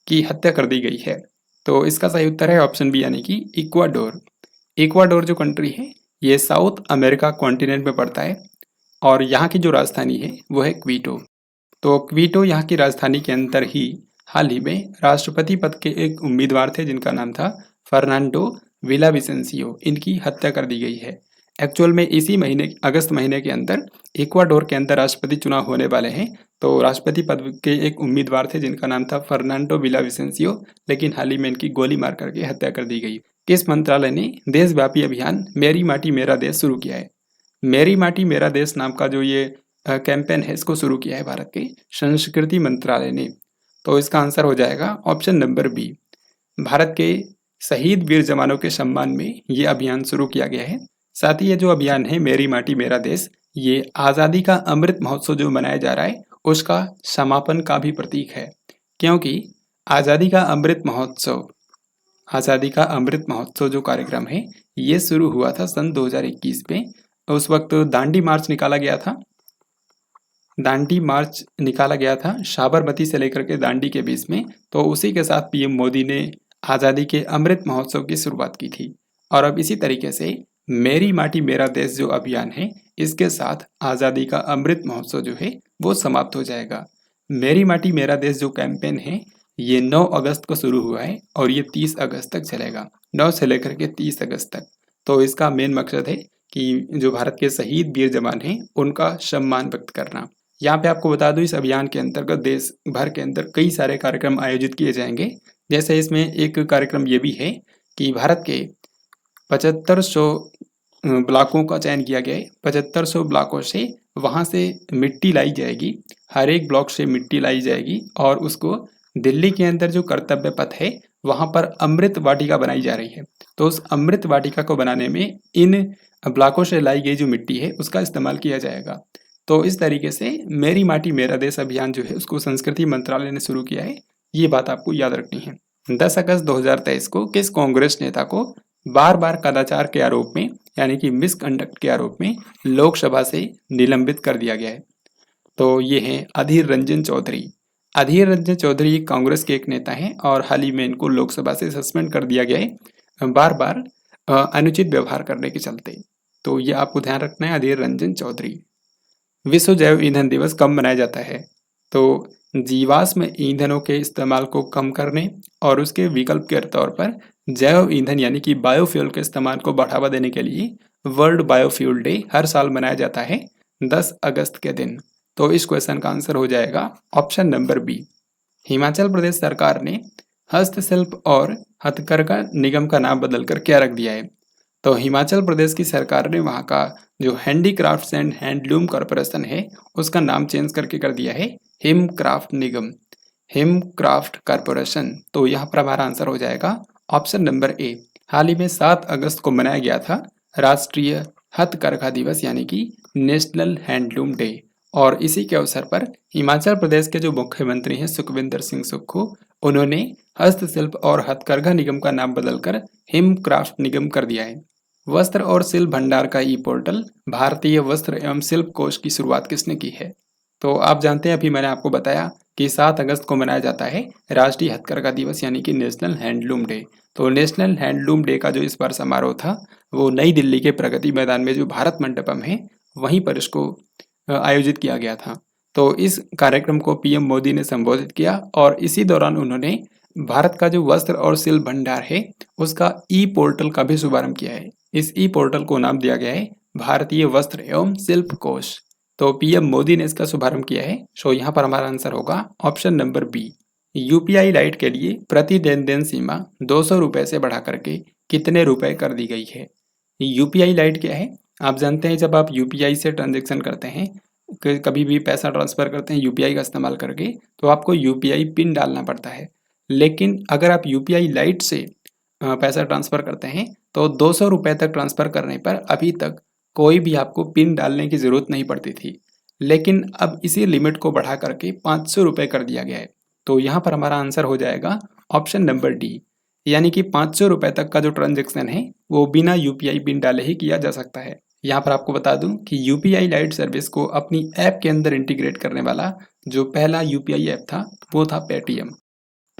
की हत्या कर दी गई है? तो इसका सही उत्तर है ऑप्शन बी यानी कि इक्वाडोर। इक्वाडोर जो कंट्री है ये साउथ अमेरिका कॉन्टिनेंट में पड़ता है और यहाँ की जो राजधानी है वो है क्वीटो। तो क्वीटो यहाँ की राजधानी के अंदर ही हाल ही में राष्ट्रपति पद के एक उम्मीदवार थे जिनका नाम था फर्नांडो विलाविसेंसियो। इनकी हत्या कर दी गई है। एक्चुअल में इसी महीने अगस्त महीने के अंदर इक्वाडोर के अंदर राष्ट्रपति चुनाव होने वाले हैं। तो राष्ट्रपति पद के एक उम्मीदवार थे जिनका नाम था फर्नांडो विलाविसेंसियो, लेकिन हाल ही में इनकी गोली मार करके हत्या कर दी गई। किस मंत्रालय ने देशव्यापी अभियान मेरी माटी मेरा देश शुरू किया है? मेरी माटी मेरा देश नाम का जो ये कैंपेन है इसको शुरू किया है भारत के संस्कृति मंत्रालय ने। तो इसका आंसर हो जाएगा ऑप्शन नंबर बी। भारत के शहीद वीर जवानों के सम्मान में ये अभियान शुरू किया गया है। साथ ही ये जो अभियान है मेरी माटी मेरा देश ये आज़ादी का अमृत महोत्सव जो मनाया जा रहा है उसका समापन का भी प्रतीक है, क्योंकि आज़ादी का अमृत महोत्सव जो कार्यक्रम है ये शुरू हुआ था सन 2021 में। उस वक्त दांडी मार्च निकाला गया था साबरमती से लेकर के दांडी के बीच में। तो उसी के साथ पीएम मोदी ने आज़ादी के अमृत महोत्सव की शुरुआत की थी। और अब इसी तरीके से मेरी माटी मेरा देश जो अभियान है इसके साथ आज़ादी का अमृत महोत्सव जो है वो समाप्त हो जाएगा। मेरी माटी मेरा देश जो कैंपेन है ये 9 अगस्त को शुरू हुआ है और ये 30 अगस्त तक चलेगा, 9 से लेकर के 30 अगस्त तक। तो इसका मेन मकसद है कि जो भारत के शहीद वीर जवान हैं उनका सम्मान व्यक्त करना। यहाँ पे आपको बता दूं इस अभियान के अंतर्गत देश भर के अंदर कई सारे कार्यक्रम आयोजित किए जाएंगे। जैसे इसमें एक कार्यक्रम ये भी है कि भारत के 7500 ब्लॉकों का चयन किया गया है। 7500 ब्लॉकों से वहाँ से मिट्टी लाई जाएगी, हर एक ब्लॉक से मिट्टी लाई जाएगी और उसको दिल्ली के अंदर जो कर्तव्य पथ है वहाँ पर अमृत वाटिका बनाई जा रही है। तो उस अमृत वाटिका को बनाने में इन ब्लॉकों से लाई गई जो मिट्टी है उसका इस्तेमाल किया जाएगा। तो इस तरीके से मेरी माटी मेरा देश अभियान जो है उसको संस्कृति मंत्रालय ने शुरू किया है। ये बात आपको याद रखनी है। 10 अगस्त 2023 को किस कांग्रेस नेता को बार बार कदाचार के आरोप में यानी कि मिसकंडक्ट के आरोप में लोकसभा से निलंबित कर दिया गया है? तो ये हैं अधीर रंजन चौधरी। अधीर रंजन चौधरी कांग्रेस के एक नेता हैं और हाल ही में इनको लोकसभा से सस्पेंड कर दिया गया है बार बार अनुचित व्यवहार करने के चलते। तो ये आपको ध्यान रखना है, अधीर रंजन चौधरी। विश्व जैव ईंधन दिवस कब मनाया जाता है? तो जीवाश्म ईंधनों के इस्तेमाल को कम करने और उसके विकल्प के तौर पर जैव ईंधन यानी कि बायोफ्यूल के इस्तेमाल को बढ़ावा देने के लिए वर्ल्ड बायोफ्यूल डे हर साल मनाया जाता है 10 अगस्त के दिन। तो इस क्वेश्चन का आंसर हो जाएगा option number B. Himachal Pradesh सरकार ने हस्तशिल्प और हथकरघा निगम का नाम बदलकर क्या रख दिया है? तो हिमाचल प्रदेश की सरकार ने वहाँ का जो हैंडीक्राफ्ट्स एंड हैंडलूम कॉरपोरेशन है उसका नाम चेंज करके कर दिया है हिमक्राफ्ट निगम। हिमक्राफ्ट कॉरपोरेशन। तो यहाँ पर हमारा आंसर हो जाएगा ऑप्शन नंबर ए। हाल ही में 7 अगस्त को मनाया गया था राष्ट्रीय हथकरघा दिवस यानी कि नेशनल हैंडलूम डे। और इसी के अवसर पर हिमाचल प्रदेश के जो मुख्यमंत्री हैं सुखविंदर सिंह सुक्खू, उन्होंने हस्तशिल्प और हथकरघा निगम का नाम बदलकर हिमक्राफ्ट निगम कर दिया है। वस्त्र और शिल्प भंडार का ई पोर्टल भारतीय वस्त्र एवं शिल्प कोष की शुरुआत किसने की है? तो आप जानते हैं, अभी मैंने आपको बताया कि 7 अगस्त को मनाया जाता है राष्ट्रीय हथकरघा दिवस यानी कि नेशनल हैंडलूम डे। तो नेशनल हैंडलूम डे का जो इस बार समारोह था वो नई दिल्ली के प्रगति मैदान में जो भारत मंडपम है वहीं पर इसको आयोजित किया गया था। तो इस कार्यक्रम को पीएम मोदी ने संबोधित किया और इसी दौरान उन्होंने भारत का जो वस्त्र और शिल्प भंडार है उसका ई पोर्टल का भी शुभारंभ किया है। इस ई पोर्टल को नाम दिया गया है भारतीय वस्त्र एवं शिल्प कोष। तो पीएम मोदी ने इसका शुभारंभ किया है। सो यहाँ पर हमारा आंसर होगा option number B. UPI lite के लिए प्रति लेन देन सीमा 200 रुपए से बढ़ा करके कितने रुपए कर दी गई है? यूपीआई लाइट क्या है? आप जानते हैं, जब आप यूपीआई से ट्रांजेक्शन करते हैं, कभी भी पैसा ट्रांसफर करते हैं यूपीआई का इस्तेमाल करके, तो आपको यूपीआई पिन डालना पड़ता है। लेकिन अगर आप यूपीआई लाइट से पैसा ट्रांसफर करते हैं तो 200 रुपए तक ट्रांसफर करने पर अभी तक कोई भी आपको पिन डालने की जरूरत नहीं पड़ती थी। लेकिन अब इसी लिमिट को बढ़ा करके 500 रुपए कर दिया गया है। तो यहाँ पर हमारा आंसर हो जाएगा ऑप्शन नंबर डी, यानी कि 500 रुपए तक का जो ट्रांजेक्शन है वो बिना यूपीआई पिन डाले ही किया जा सकता है। यहाँ पर आपको बता दूं कि यूपीआई लाइट सर्विस को अपनी ऐप के अंदर इंटीग्रेट करने वाला जो पहला यूपीआई ऐप था वो था पेटीएम।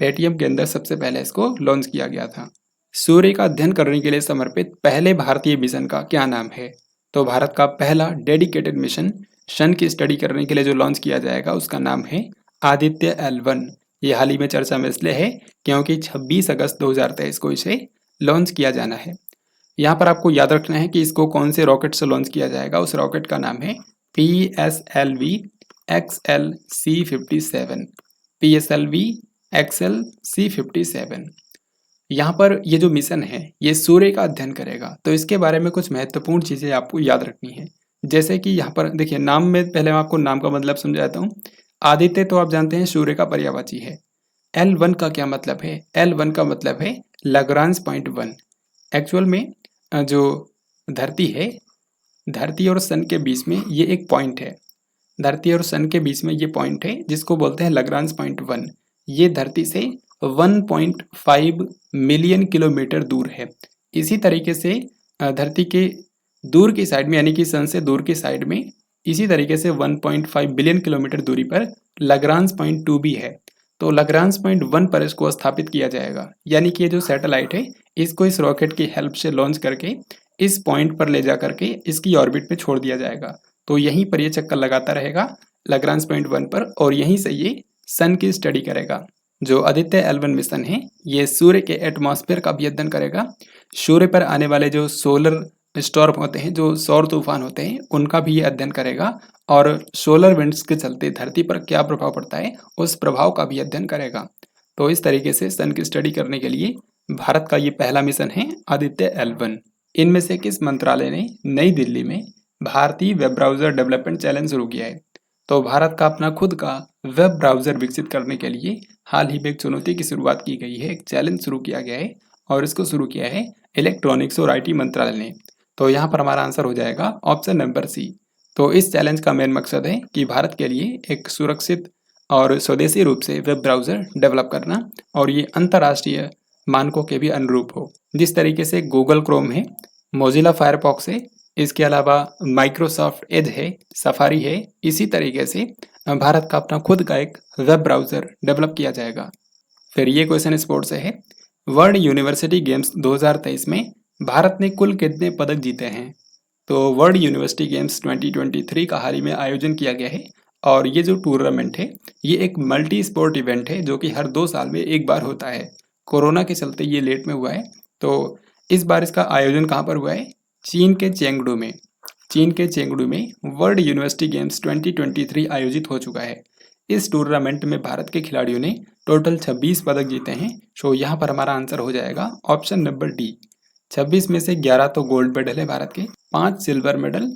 पेटीएम के अंदर सबसे पहले इसको लॉन्च किया गया था। सूर्य का अध्ययन करने के लिए समर्पित पहले भारतीय मिशन का क्या नाम है? तो भारत का पहला डेडिकेटेड मिशन सन की स्टडी करने के लिए जो लॉन्च किया जाएगा उसका नाम है आदित्य L1। ये हाल ही में चर्चा में इसलिए है क्योंकि 26 अगस्त 2023 को इसे लॉन्च किया जाना है। यहाँ पर आपको याद रखना है कि इसको कौन से रॉकेट से लॉन्च किया जाएगा। उस रॉकेट का नाम है PSLV XLC57। PSLV XLC57। यहाँ पर ये जो मिशन है ये सूर्य का अध्ययन करेगा। तो इसके बारे में कुछ महत्वपूर्ण चीज़ें आपको याद रखनी है। जैसे कि यहाँ पर देखिए, नाम में पहले मैं आपको नाम का मतलब समझाता हूँ। आदित्य तो आप जानते हैं सूर्य का पर्यायवाची है। L1 का क्या मतलब है? L1 का मतलब है लाग्रांज पॉइंट 1। एक्चुअल में जो धरती है, धरती और सन के बीच में ये एक पॉइंट है। धरती और सन के बीच में ये पॉइंट है जिसको बोलते हैं लाग्रांज पॉइंट 1। ये धरती से 1.5 मिलियन किलोमीटर दूर है। इसी तरीके से धरती के दूर की साइड में यानी कि सन से दूर की साइड में इसी तरीके से 1.5 बिलियन किलोमीटर दूरी पर लाग्रांज पॉइंट 2 भी है। तो लाग्रांज पॉइंट 1 पर इसको स्थापित किया जाएगा, यानी कि ये जो सैटेलाइट है इसको इस रॉकेट की हेल्प से लॉन्च करके इस पॉइंट पर ले जा करके इसकी ऑर्बिट पे छोड़ दिया जाएगा। तो यहीं पर ये चक्कर लगाता रहेगा लाग्रांज पॉइंट 1 पर और यहीं से ये सन की स्टडी करेगा। जो आदित्य L1 मिशन है ये सूर्य के एटमॉस्फेयर का भी अध्ययन करेगा। सूर्य पर आने वाले जो सोलर स्टॉर्म होते हैं, जो सौर तूफान होते हैं, उनका भी ये अध्ययन करेगा और सोलर विंड्स के चलते धरती पर क्या प्रभाव पड़ता है उस प्रभाव का भी अध्ययन करेगा। तो इस तरीके से सन की स्टडी करने के लिए भारत का ये पहला मिशन है आदित्य L1। इनमें से किस मंत्रालय ने नई दिल्ली में भारतीय वेब ब्राउजर डेवलपमेंट चैलेंज शुरू किया है? तो भारत का अपना खुद का वेब ब्राउजर विकसित करने के लिए हाल ही में एक चुनौती की शुरुआत की गई है, एक चैलेंज शुरू किया गया है और इसको शुरू किया है इलेक्ट्रॉनिक्स और आईटी मंत्रालय ने। तो यहाँ पर हमारा आंसर हो जाएगा ऑप्शन नंबर सी। तो इस चैलेंज का मेन मकसद है कि भारत के लिए एक सुरक्षित और स्वदेशी रूप से वेब ब्राउजर डेवलप करना और ये अंतर्राष्ट्रीय मानकों के भी अनुरूप हो। जिस तरीके से गूगल क्रोम है, मोजिला फायरफॉक्स है, इसके अलावा माइक्रोसॉफ्ट एज है, सफारी है, इसी तरीके से भारत का अपना खुद का एक वेब ब्राउजर डेवलप किया जाएगा। फिर ये क्वेश्चन स्पोर्ट्स से है। वर्ल्ड यूनिवर्सिटी गेम्स 2023 में भारत ने कुल कितने पदक जीते हैं? तो वर्ल्ड यूनिवर्सिटी गेम्स 2023 का हाल ही में आयोजन किया गया है और ये जो टूर्नामेंट है ये एक मल्टी स्पोर्ट इवेंट है जो कि हर 2 साल में एक बार होता है। कोरोना के चलते ये लेट में हुआ है। तो इस बार इसका आयोजन कहाँ पर हुआ है? चीन के चेंगडू में। चीन के चेंगडू में वर्ल्ड यूनिवर्सिटी गेम्स 2023 आयोजित हो चुका है। इस टूर्नामेंट में भारत के खिलाड़ियों ने टोटल 26 पदक जीते हैं। सो यहाँ पर हमारा आंसर हो जाएगा ऑप्शन नंबर डी। 26 में से 11 तो गोल्ड मेडल है भारत के, 5 सिल्वर मेडल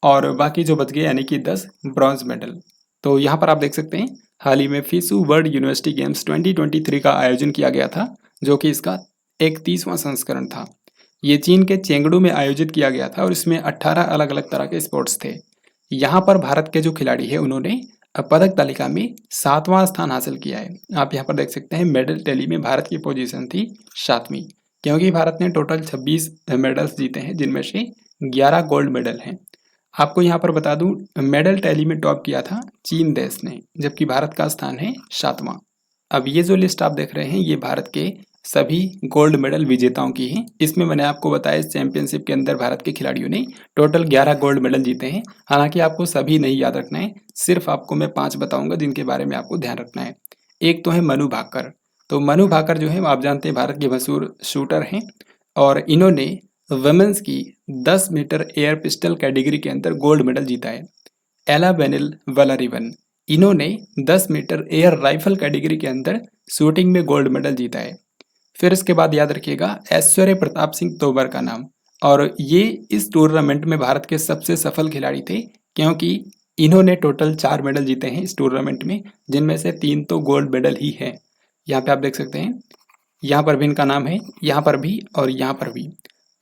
और बाकी जो बच गए यानी कि 10 ब्रॉन्ज मेडल। तो यहाँ पर आप देख सकते हैं हाल ही में फिसू वर्ल्ड यूनिवर्सिटी गेम्स 2023 का आयोजन किया गया था, जो कि इसका 31वां संस्करण था। ये चीन के चेंगडू में आयोजित किया गया था और इसमें 18 अलग अलग तरह के स्पोर्ट्स थे। यहाँ पर भारत के जो खिलाड़ी हैं उन्होंने पदक तालिका में 7वां स्थान हासिल किया है। आप यहाँ पर देख सकते हैं मेडल टैली में भारत की पोजीशन थी 7वीं, क्योंकि भारत ने टोटल 26 मेडल्स जीते हैं, जिनमें से 11 गोल्ड मेडल हैं। आपको यहाँ पर बता दूं, मेडल टैली में टॉप किया था चीन देश ने, जबकि भारत का स्थान है 7वां। अब ये जो लिस्ट आप देख रहे हैं ये भारत के सभी गोल्ड मेडल विजेताओं की है। इसमें मैंने आपको बताया इस चैंपियनशिप के अंदर भारत के खिलाड़ियों ने टोटल 11 गोल्ड मेडल जीते हैं। हालांकि आपको सभी नहीं याद रखना है, सिर्फ आपको मैं 5 बताऊंगा जिनके बारे में आपको ध्यान रखना है। एक तो है मनु भाकर। तो मनु भाकर जो है आप जानते हैं भारत के मशहूर शूटर हैं और इन्होंने वुमेन्स की 10 मीटर एयर पिस्टल कैटेगरी के अंदर गोल्ड मेडल जीता है। एला बेनिल वलारिवन, इन्होंने 10 मीटर एयर राइफल कैटेगरी के अंदर शूटिंग में गोल्ड मेडल जीता है। फिर इसके बाद याद रखिएगा ऐश्वर्य प्रताप सिंह तोमर का नाम, और ये इस टूर्नामेंट में भारत के सबसे सफल खिलाड़ी थे, क्योंकि इन्होंने टोटल 4 मेडल जीते हैं इस टूर्नामेंट में, जिनमें से 3 तो गोल्ड मेडल ही है। यहाँ पे आप देख सकते हैं, यहाँ पर भी इनका नाम है, यहाँ पर भी और यहाँ पर भी।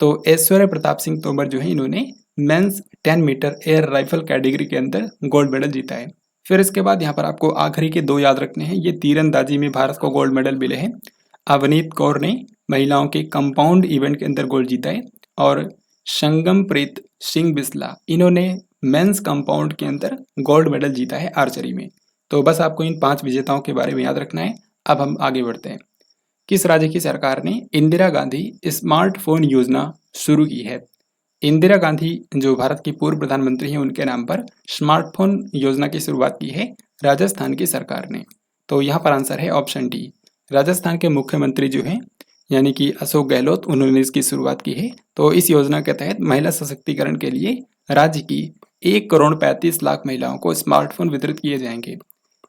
तो ऐश्वर्य प्रताप सिंह तोमर जो है इन्होंने men's 10 metre air rifle category के अंदर गोल्ड मेडल जीता है। फिर इसके बाद यहाँ पर आपको आखिरी के 2 याद रखने हैं। ये तीरंदाजी में भारत को गोल्ड मेडल मिले हैं। अवनीत कौर ने महिलाओं के कंपाउंड इवेंट के अंदर गोल्ड जीता है और संगमप्रीत सिंह बिस्ला, इन्होंने मेंस कंपाउंड के अंदर गोल्ड मेडल जीता है आर्चरी में। तो बस आपको इन 5 विजेताओं के बारे में याद रखना है। अब हम आगे बढ़ते हैं। किस राज्य की सरकार ने इंदिरा गांधी स्मार्टफोन योजना शुरू की है? इंदिरा गांधी जो भारत की पूर्व प्रधानमंत्री हैं उनके नाम पर स्मार्टफोन योजना की शुरुआत की है राजस्थान की सरकार ने। तो यहाँ पर आंसर है ऑप्शन डी। राजस्थान के मुख्यमंत्री जो हैं यानी कि अशोक गहलोत, उन्होंने इसकी शुरुआत की है। तो इस योजना के तहत महिला सशक्तिकरण के लिए राज्य की 1,35,00,000 महिलाओं को स्मार्टफोन वितरित किए जाएंगे।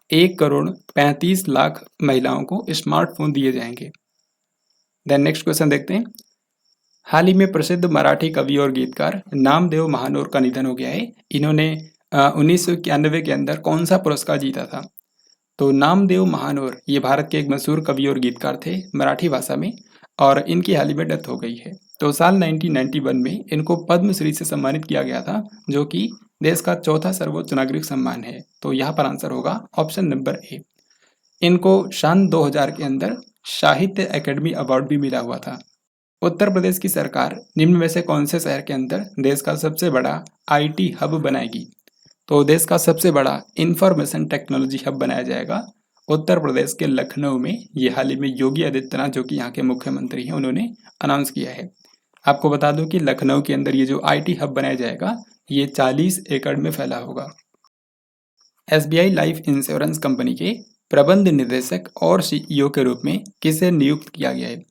1,35,00,000 महिलाओं को स्मार्टफोन दिए जाएंगे। देन नेक्स्ट क्वेश्चन देखते हैं। हाल ही में प्रसिद्ध मराठी कवि और गीतकार नामदेव महानोर का निधन हो गया है। इन्होंने 1991 के अंदर कौन सा पुरस्कार जीता था? तो नामदेव महानोर ये भारत के एक मशहूर कवि और गीतकार थे मराठी भाषा में, और इनकी हाल ही में डेथ हो गई है। तो साल 1991 में इनको पद्मश्री से सम्मानित किया गया था, जो कि देश का चौथा सर्वोच्च नागरिक सम्मान है। तो यहाँ पर आंसर होगा ऑप्शन नंबर ए। इनको सन 2000 के अंदर साहित्य अकेडमी अवार्ड भी मिला हुआ था। उत्तर प्रदेश की सरकार निम्न में से कौन से शहर के अंदर देश का सबसे बड़ा आईटी हब बनाएगी? तो देश का सबसे बड़ा इंफॉर्मेशन टेक्नोलॉजी हब बनाया जाएगा उत्तर प्रदेश के लखनऊ में। ये हाल ही में योगी आदित्यनाथ जो कि यहाँ के मुख्यमंत्री हैं उन्होंने अनाउंस किया है। आपको बता दूं कि लखनऊ के अंदर ये जो आईटी हब बनाया जाएगा ये 40 एकड़ में फैला होगा। एसबीआई लाइफ इंश्योरेंस कंपनी के प्रबंध निदेशक और सीईओ के रूप में किसे नियुक्त किया गया है?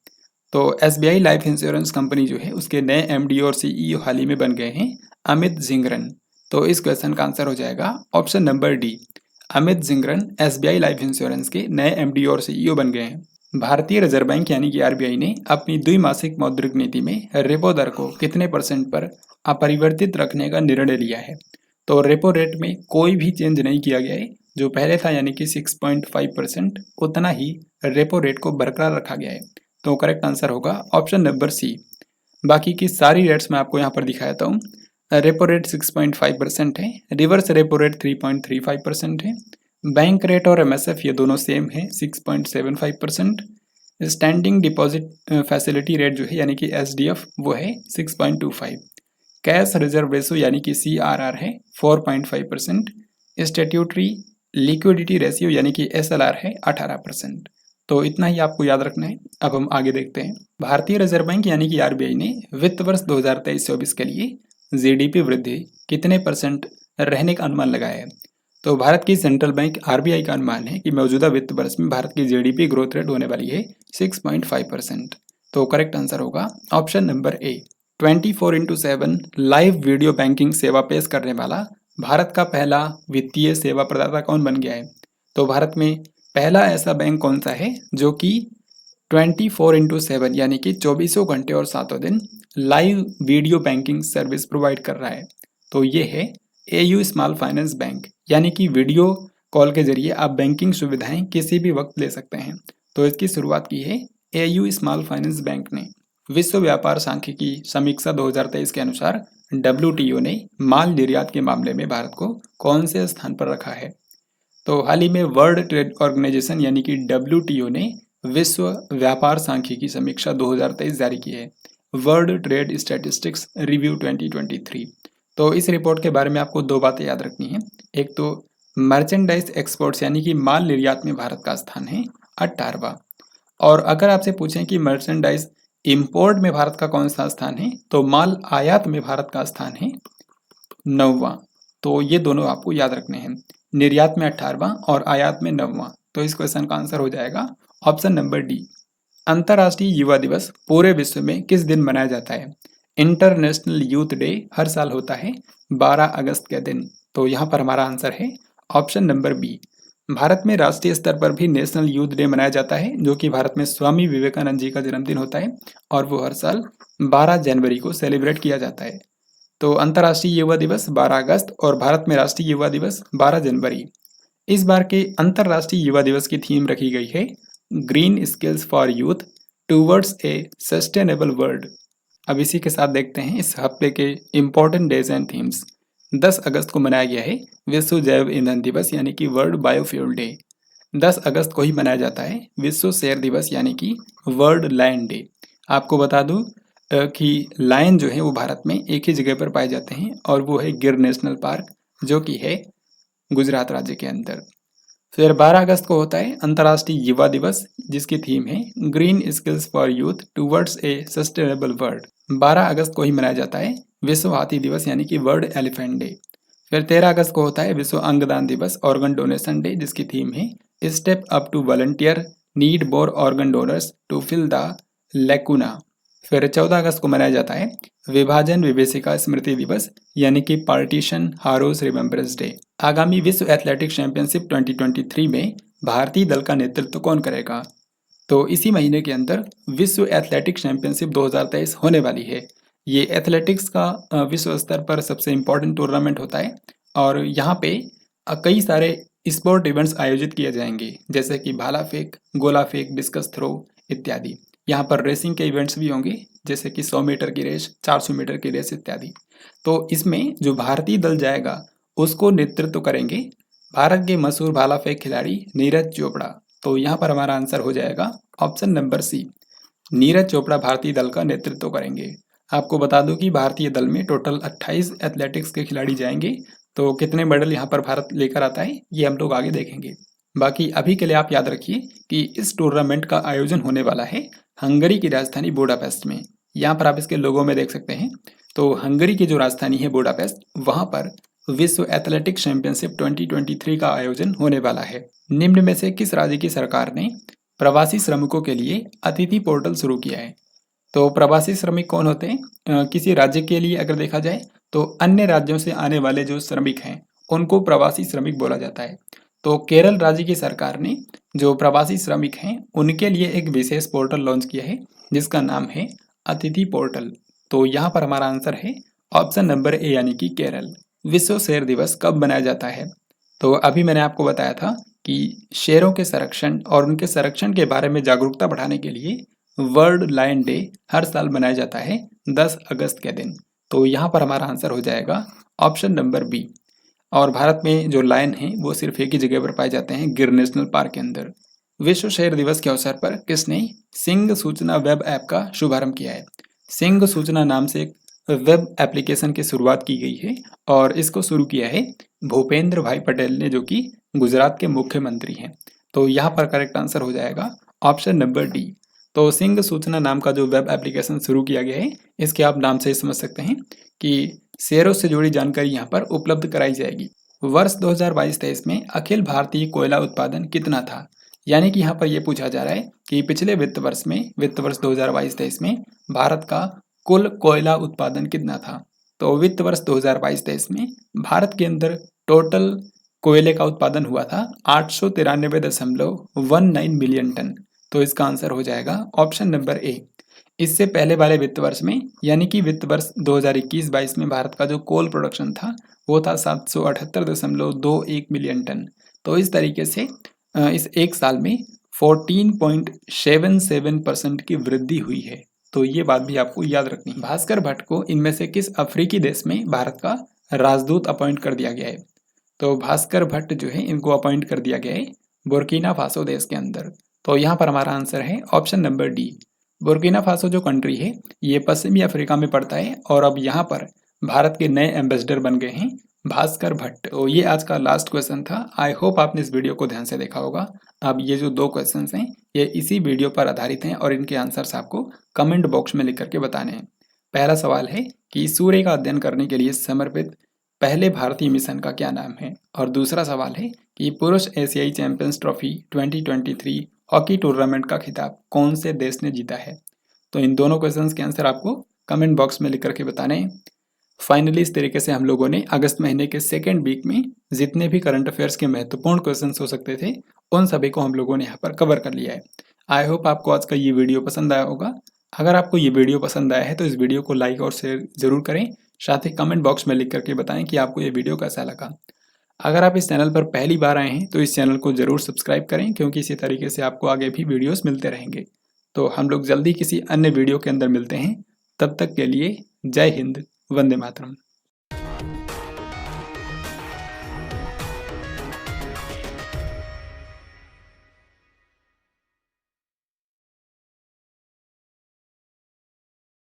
तो एसबीआई लाइफ इंश्योरेंस कंपनी जो है उसके नए एमडी और सीईओ हाल ही में बन गए हैं अमित जिंगरन। तो इस क्वेश्चन का आंसर हो जाएगा option number D. Amit Jingran SBI Life Insurance के नए एमडी और सीईओ बन गए हैं। भारतीय रिजर्व बैंक यानी कि आरबीआई ने अपनी द्विमासिक मौद्रिक नीति में रेपो दर को कितने % पर अपरिवर्तित रखने का निर्णय लिया है? तो रेपो रेट में कोई भी चेंज नहीं किया गया है। जो पहले था यानी कि 6.5%, उतना ही रेपो रेट को बरकरार रखा गया है। तो करेक्ट आंसर होगा ऑप्शन नंबर सी। बाकी की सारी रेट्स मैं आपको यहाँ पर दिखाता हूँ। रेपो रेट 6.5% है, रिवर्स रेपो रेट 3.35% है, बैंक रेट और एमएसएफ ये दोनों सेम है 6.75%, स्टैंडिंग डिपॉजिट फैसिलिटी रेट जो है यानी कि एसडीएफ वो है 6.25, कैश रिजर्व रेशो यानी कि सीआरआर है 4.5%, स्टैट्यूटरी लिक्विडिटी रेशियो यानी कि एसएलआर है 18%। तो इतना ही आपको याद रखना है। अब हम आगे देखते हैं। भारतीय रिजर्व बैंक यानी कि आरबीआई ने वित्त वर्ष 2023-24 के लिए जीडीपी वृद्धि कितने % रहने का अनुमान लगाया है? तो भारत की सेंट्रल बैंक आरबीआई का अनुमान है कि मौजूदा वित्त वर्ष में भारत की जीडीपी ग्रोथ रेट होने वाली है 6.5%। तो करेक्ट आंसर होगा option number A. 24x7 live video banking सेवा पेश करने वाला भारत का पहला वित्तीय सेवा प्रदाता कौन बन गया है? तो भारत में पहला ऐसा बैंक कौन सा है जो कि 24x7 यानी कि 24 घंटे और 7 दिन live video banking service provide कर रहा है? तो ये है एयू स्मॉल फाइनेंस बैंक, यानी कि वीडियो कॉल के जरिए आप बैंकिंग सुविधाएं किसी भी वक्त ले सकते हैं। तो इसकी शुरुआत की है एयू स्मॉल फाइनेंस बैंक ने। विश्व व्यापार सांख्यिकी समीक्षा 2023 के अनुसार डब्ल्यूटीओ ने माल निर्यात के मामले में भारत को कौन से स्थान पर रखा है? तो हाल ही में वर्ल्ड ट्रेड ऑर्गेनाइजेशन यानी कि डब्ल्यूटीओ ने विश्व व्यापार सांख्यिकी समीक्षा 2023 जारी की है, वर्ल्ड ट्रेड स्टैटिस्टिक्स रिव्यू 2023। तो इस रिपोर्ट के बारे में आपको दो बातें याद रखनी है। एक तो मर्चेंडाइज एक्सपोर्ट्स यानी कि माल निर्यात में भारत का स्थान है 18वां, और अगर आपसे पूछें कि मर्चेंडाइज इंपोर्ट में भारत का कौन सा स्थान है, तो माल आयात में भारत का स्थान है 9वां। तो ये दोनों आपको याद रखने हैं, निर्यात में 18वां और आयात में 9वां। तो इस क्वेश्चन का आंसर हो जाएगा ऑप्शन नंबर डी। अंतर्राष्ट्रीय युवा दिवस पूरे विश्व में किस दिन मनाया जाता है? इंटरनेशनल यूथ डे हर साल होता है 12 अगस्त के दिन। तो यहाँ पर हमारा आंसर है ऑप्शन नंबर बी। भारत में राष्ट्रीय स्तर पर भी नेशनल यूथ डे मनाया जाता है, जो कि भारत में स्वामी विवेकानंद जी का जन्मदिन होता है और वो हर साल 12 जनवरी को सेलिब्रेट किया जाता है। तो अंतर्राष्ट्रीय युवा दिवस 12 अगस्त और भारत में राष्ट्रीय युवा दिवस 12 जनवरी। इस बार के अंतर्राष्ट्रीय युवा दिवस की थीम रखी गई है green skills for youth towards a sustainable world. अब इसी के साथ देखते हैं इस हफ्ते के इम्पोर्टेंट डेज एंड थीम्स। 10 अगस्त को मनाया गया है विश्व जैव ईंधन दिवस यानी कि वर्ल्ड बायोफ्यूल डे। 10 अगस्त को ही मनाया जाता है विश्व शेर दिवस यानी कि वर्ल्ड लायन डे। आपको बता दूं कि लायन जो है वो भारत में एक ही जगह पर पाए जाते हैं और वो है गिर नेशनल पार्क, जो कि है गुजरात राज्य के अंदर। फिर 12 अगस्त को होता है अंतर्राष्ट्रीय युवा दिवस, जिसकी थीम है green skills for youth towards a sustainable world. 12 अगस्त को ही मनाया जाता है विश्व हाथी दिवस यानी कि वर्ल्ड एलिफेंट डे। फिर 13 अगस्त को होता है विश्व अंगदान दिवस ऑर्गन डोनेशन डे, जिसकी थीम है step up to volunteer need more organ donors to fill the lacuna. फिर 14 अगस्त को मनाया जाता है विभाजन विभीषिका स्मृति दिवस यानी कि पार्टीशन हारोस रिमेम्बरेंस डे। आगामी विश्व एथलेटिक्स चैंपियनशिप 2023 में भारतीय दल का नेतृत्व कौन करेगा? तो इसी महीने के अंदर विश्व एथलेटिक्स चैंपियनशिप 2023 होने वाली है। ये एथलेटिक्स का विश्व स्तर पर सबसे इम्पोर्टेंट टूर्नामेंट होता है और यहाँ पे कई सारे स्पोर्ट इवेंट्स आयोजित किए जाएंगे, जैसे कि भाला फेंक, गोला फेंक, डिस्कस थ्रो इत्यादि। यहाँ पर रेसिंग के इवेंट्स भी होंगे, जैसे कि 100 मीटर की रेस, 400 मीटर की रेस इत्यादि। तो इसमें जो भारतीय दल जाएगा उसको नेतृत्व करेंगे भारत के मशहूर भाला फेंक खिलाड़ी नीरज चोपड़ा। तो यहाँ पर हमारा आंसर हो जाएगा option number C. Neeraj Chopra भारतीय दल का नेतृत्व करेंगे। आपको बता दूं कि भारतीय दल में टोटल 28 एथलेटिक्स के खिलाड़ी जाएंगे। तो कितने मेडल यहाँ पर भारत लेकर आता है ये हम लोग आगे देखेंगे। बाकी अभी के लिए आप याद रखिए कि इस टूर्नामेंट का आयोजन होने वाला है हंगरी की राजधानी बुडापेस्ट में। यहाँ पर आप इसके लोगो में देख सकते हैं। तो हंगरी की जो राजधानी है बुडापेस्ट, वहाँ पर विश्व एथलेटिक्स चैंपियनशिप 2023 का आयोजन होने वाला है। निम्न में से किस राज्य की सरकार ने प्रवासी श्रमिकों के लिए अतिथि पोर्टल शुरू किया है? तो प्रवासी श्रमिक कौन होते हैं? किसी राज्य के लिए अगर देखा जाए तो अन्य राज्यों से आने वाले जो श्रमिक हैं उनको प्रवासी श्रमिक बोला जाता है। तो केरल राज्य की सरकार ने जो प्रवासी श्रमिक हैं उनके लिए एक विशेष पोर्टल लॉन्च किया है, जिसका नाम है अतिथि पोर्टल। तो यहाँ पर हमारा आंसर है ऑप्शन नंबर ए यानी कि केरल। विश्व शेर दिवस कब मनाया जाता है? तो अभी मैंने आपको बताया था कि शेरों के संरक्षण और उनके संरक्षण के बारे में जागरूकता बढ़ाने के लिए वर्ल्ड लायन डे हर साल मनाया जाता है 10 अगस्त के दिन। तो यहाँ पर हमारा आंसर हो जाएगा ऑप्शन नंबर बी। और भारत में जो लायन है वो सिर्फ एक ही जगह पर पाए जाते हैं, गिर नेशनल पार्क के अंदर। विश्व शेर दिवस के अवसर पर किसने सिंह सूचना वेब ऐप का शुभारंभ किया है? सिंह सूचना नाम से एक वेब एप्लीकेशन की शुरुआत की गई है और इसको शुरू किया है भूपेंद्र भाई पटेल ने, जो कि गुजरात के मुख्यमंत्री हैं। तो यहाँ पर करेक्ट आंसर हो जाएगा ऑप्शन नंबर डी। तो सिंह सूचना नाम का जो वेब एप्लीकेशन शुरू किया गया है, इसके आप नाम से समझ सकते हैं कि शेरों से जुड़ी जानकारी यहाँ पर उपलब्ध कराई जाएगी। वर्ष 2022-23 में अखिल भारतीय कोयला उत्पादन कितना था? यानी कि यहाँ पर यह पूछा जा रहा है कि पिछले वित्त वर्ष 2022-23 में भारत का कुल कोयला उत्पादन कितना था। तो वित्त वर्ष 2022-23 में भारत के अंदर टोटल कोयले का उत्पादन हुआ था 893.19 मिलियन टन। तो इसका आंसर हो जाएगा ऑप्शन नंबर ए। इससे पहले वाले वित्त वर्ष में यानी कि वित्त वर्ष 2021-22 में भारत का जो कोल प्रोडक्शन था वो था 778.21 मिलियन टन। तो इस तरीके से इस एक साल में 14.77% की वृद्धि हुई है। तो ये बात भी आपको याद रखनी है। भास्कर भट्ट को इनमें से किस अफ्रीकी देश में भारत का राजदूत अपॉइंट कर दिया गया है? तो भास्कर भट्ट जो है इनको अपॉइंट कर दिया गया है बुर्किना फासो देश के अंदर। तो यहाँ पर हमारा आंसर है option number D. Burkina Faso जो कंट्री है ये पश्चिमी अफ्रीका में पड़ता है और अब यहाँ पर भारत के नए एम्बेसडर बन गए हैं भास्कर भट्ट। तो ये आज का लास्ट क्वेश्चन था। आई होप आपने इस वीडियो को ध्यान से देखा होगा। अब ये जो 2 क्वेश्चंस हैं ये इसी वीडियो पर आधारित हैं और इनके आंसर्स आपको कमेंट बॉक्स में लिख करके बताने हैं। पहला सवाल है कि सूर्य का अध्ययन करने के लिए समर्पित पहले भारतीय मिशन का क्या नाम है? और दूसरा सवाल है कि पुरुष एशियाई चैंपियंस ट्रॉफी 2023 हॉकी टूर्नामेंट का खिताब कौन से देश ने जीता है? तो इन दोनों क्वेश्चंस के आंसर आपको कमेंट बॉक्स में लिख करके बताने हैं। फाइनली इस तरीके से हम लोगों ने अगस्त महीने के सेकेंड वीक में जितने भी करंट अफेयर्स के महत्वपूर्ण क्वेश्चंस हो सकते थे उन सभी को हम लोगों ने यहाँ पर कवर कर लिया है। आई होप आपको आज का ये वीडियो पसंद आया होगा। अगर आपको ये वीडियो पसंद आया है तो इस वीडियो को लाइक और शेयर जरूर करें। साथ ही कमेंट बॉक्स में लिख करके बताएं कि आपको ये वीडियो कैसा लगा। अगर आप इस चैनल पर पहली बार आए हैं तो इस चैनल को जरूर सब्सक्राइब करें क्योंकि इसी तरीके से आपको आगे भी वीडियोस मिलते रहेंगे। तो हम लोग जल्दी किसी अन्य वीडियो के अंदर मिलते हैं। तब तक के लिए जय हिंद, वंदे मातरम।